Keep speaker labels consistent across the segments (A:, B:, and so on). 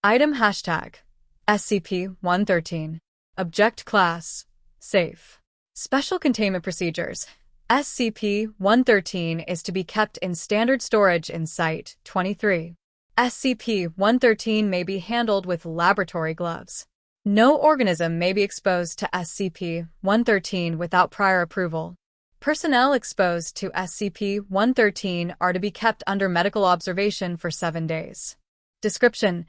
A: Item hashtag SCP-113. Object Class Safe. Special Containment Procedures. SCP-113 is to be kept in standard storage in Site-23. SCP-113 may be handled with laboratory gloves. No organism may be exposed to SCP-113 without prior approval. Personnel exposed to SCP-113 are to be kept under medical observation for 7 days. Description: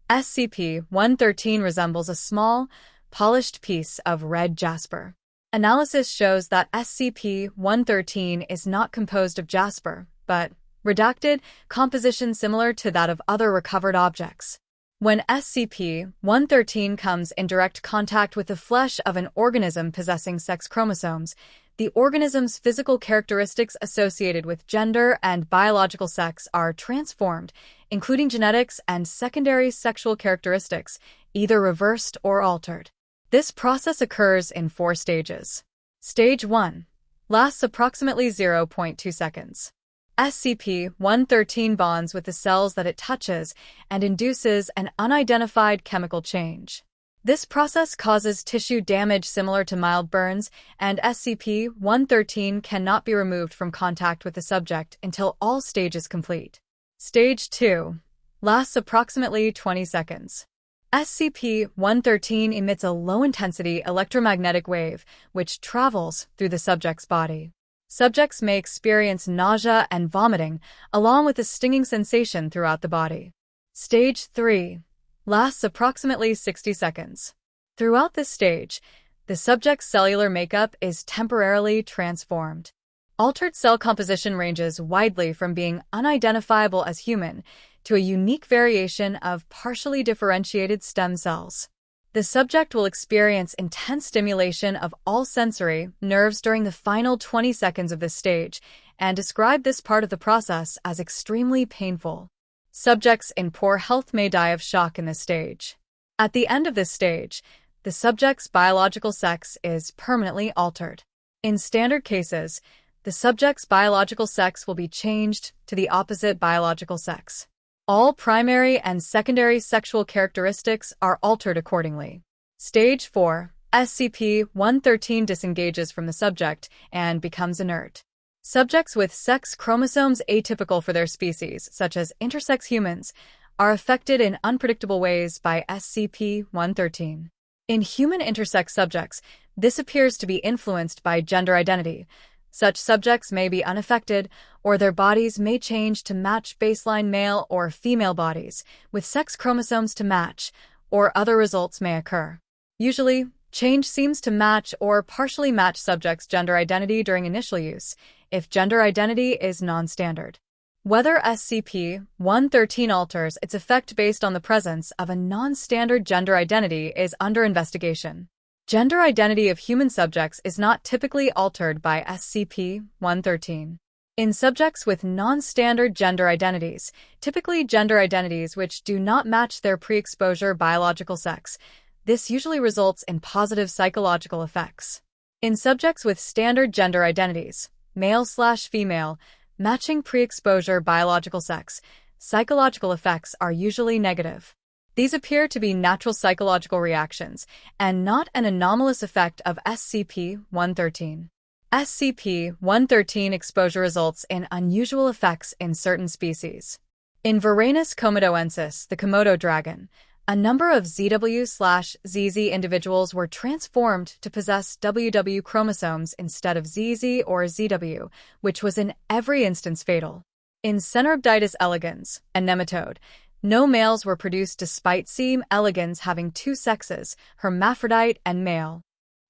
A: SCP-113 resembles a small, polished piece of red jasper. Analysis shows that SCP-113 is not composed of jasper, but redacted composition similar to that of other recovered objects. When SCP-113 comes in direct contact with the flesh of an organism possessing sex chromosomes, the organism's physical characteristics associated with gender and biological sex are transformed, including genetics and secondary sexual characteristics, either reversed or altered. This process occurs in 4 stages. Stage 1 lasts approximately 0.2 seconds. SCP-113 bonds with the cells that it touches and induces an unidentified chemical change. This process causes tissue damage similar to mild burns, and SCP-113 cannot be removed from contact with the subject until all stages complete. Stage 2 lasts approximately 20 seconds. SCP-113 emits a low-intensity electromagnetic wave, which travels through the subject's body. Subjects may experience nausea and vomiting, along with a stinging sensation throughout the body. Stage 3 lasts approximately 60 seconds. Throughout this stage, the subject's cellular makeup is temporarily transformed. Altered cell composition ranges widely from being unidentifiable as human to a unique variation of partially differentiated stem cells. The subject will experience intense stimulation of all sensory nerves during the final 20 seconds of this stage and describe this part of the process as extremely painful. Subjects in poor health may die of shock in this stage. At the end of this stage, the subject's biological sex is permanently altered. In standard cases, the subject's biological sex will be changed to the opposite biological sex. All primary and secondary sexual characteristics are altered accordingly. Stage 4, SCP-113 disengages from the subject and becomes inert. Subjects with sex chromosomes atypical for their species, such as intersex humans, are affected in unpredictable ways by SCP-113. In human intersex subjects, this appears to be influenced by gender identity. Such subjects may be unaffected, or their bodies may change to match baseline male or female bodies, with sex chromosomes to match, or other results may occur. Usually, change seems to match or partially match subjects' gender identity during initial use, if gender identity is non-standard. Whether SCP-113 alters its effect based on the presence of a non-standard gender identity is under investigation. Gender identity of human subjects is not typically altered by SCP-113. In subjects with non-standard gender identities, typically gender identities which do not match their pre-exposure biological sex, this usually results in positive psychological effects. In subjects with standard gender identities, male/female, matching pre-exposure biological sex, psychological effects are usually negative. These appear to be natural psychological reactions and not an anomalous effect of SCP-113. SCP-113 exposure results in unusual effects in certain species. In Varanus komodoensis, the Komodo dragon, a number of ZW/ZZ individuals were transformed to possess WW chromosomes instead of ZZ or ZW, which was in every instance fatal. In Cenorhabditis elegans, a nematode, no males were produced despite C. elegans having 2 sexes, hermaphrodite and male.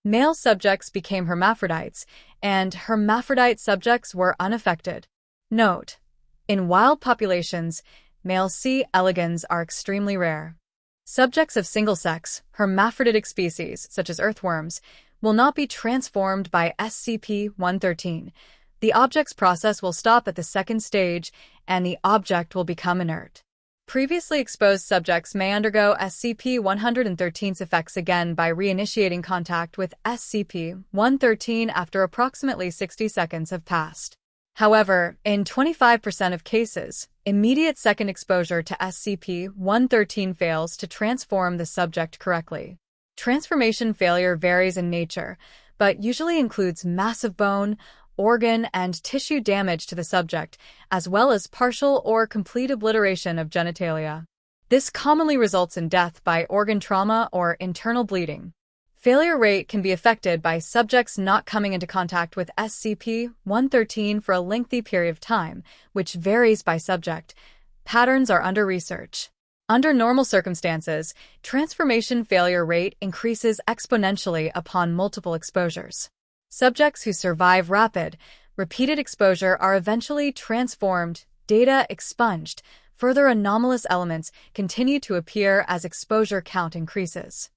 A: Male subjects became hermaphrodites, and hermaphrodite subjects were unaffected. Note: in wild populations, male C. elegans are extremely rare. Subjects of single-sex, hermaphroditic species, such as earthworms, will not be transformed by SCP-113. The object's process will stop at the second stage, and the object will become inert. Previously exposed subjects may undergo SCP-113's effects again by reinitiating contact with SCP-113 after approximately 60 seconds have passed. However, in 25% of cases, immediate second exposure to SCP-113 fails to transform the subject correctly. Transformation failure varies in nature, but usually includes massive bone, organ, and tissue damage to the subject, as well as partial or complete obliteration of genitalia. This commonly results in death by organ trauma or internal bleeding. Failure rate can be affected by subjects not coming into contact with SCP-113 for a lengthy period of time, which varies by subject. Patterns are under research. Under normal circumstances, transformation failure rate increases exponentially upon multiple exposures. Subjects who survive rapid, repeated exposure are eventually transformed, data expunged. Further anomalous elements continue to appear as exposure count increases.